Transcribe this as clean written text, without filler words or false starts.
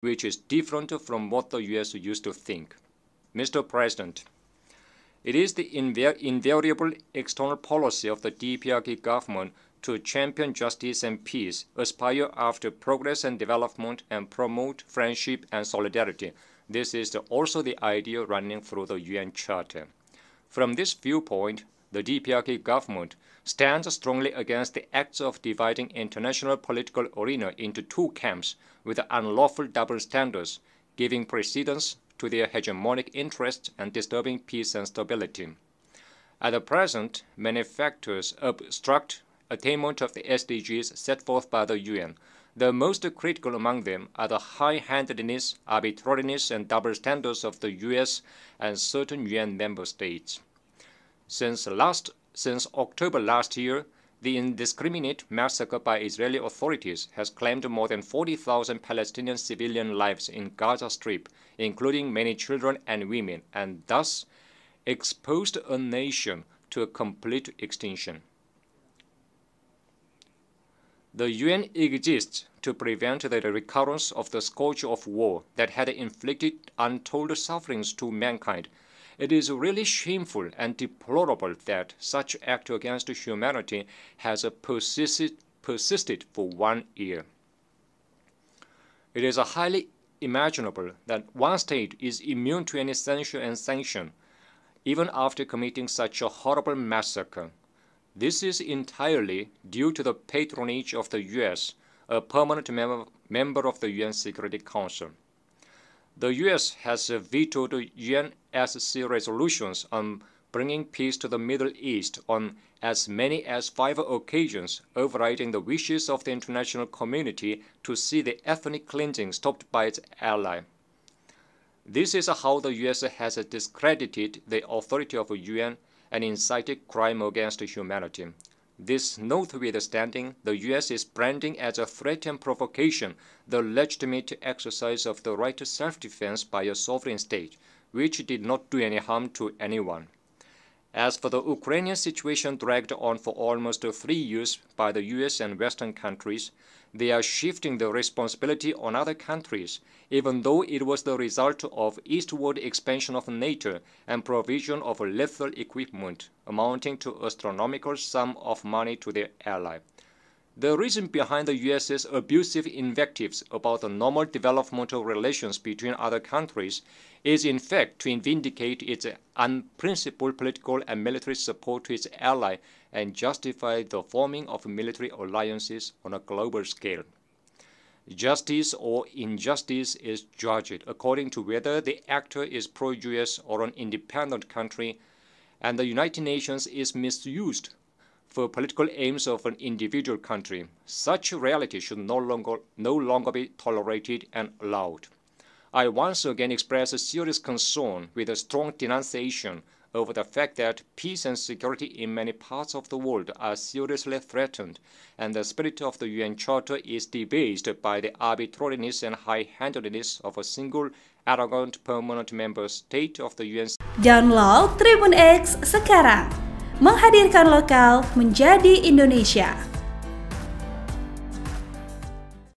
which is different from what the US used to think. Mr. President, it is the invariable external policy of the DPRK government to champion justice and peace, aspire after progress and development, and promote friendship and solidarity. This is also the idea running through the UN Charter. From this viewpoint, the DPRK government stands strongly against the acts of dividing international political arena into two camps with unlawful double standards, giving precedence to their hegemonic interests and disturbing peace and stability. At the present, many factors obstruct attainment of the SDGs set forth by the UN. The most critical among them are the high-handedness, arbitrariness, and double standards of the US and certain UN member states. Since October last year, the indiscriminate massacre by Israeli authorities has claimed more than 40,000 Palestinian civilian lives in Gaza Strip, including many children and women, and thus exposed a nation to a complete extinction. The UN exists to prevent the recurrence of the scourge of war that had inflicted untold sufferings to mankind. It is really shameful and deplorable that such act against humanity has persisted for 1 year. It is highly imaginable that one state is immune to any censure and sanction, even after committing such a horrible massacre. This is entirely due to the patronage of the US, a permanent member of the UN Security Council. The US has vetoed UNSC resolutions on bringing peace to the Middle East on as many as 5 occasions, overriding the wishes of the international community to see the ethnic cleansing stopped by its ally. This is how the US has discredited the authority of the UN and incited crime against humanity. This notwithstanding, the US is branding as a threat and provocation the legitimate exercise of the right to self-defense by a sovereign state, which did not do any harm to anyone. As for the Ukrainian situation dragged on for almost 3 years by the US and Western countries, they are shifting the responsibility on other countries, even though it was the result of eastward expansion of NATO and provision of lethal equipment amounting to astronomical sum of money to their ally. The reason behind the US's abusive invectives about the normal developmental relations between other countries is in fact to vindicate its unprincipled political and military support to its ally and justify the forming of military alliances on a global scale. Justice or injustice is judged according to whether the actor is pro-US or an independent country, and the United Nations is misused for political aims of an individual country. Such reality should no longer be tolerated and allowed. I once again express a serious concern with a strong denunciation over the fact that peace and security in many parts of the world are seriously threatened, and the spirit of the UN Charter is debased by the arbitrariness and high-handedness of a single arrogant permanent member state of the UN. Download Tribun X sekarang, menghadirkan lokal menjadi Indonesia.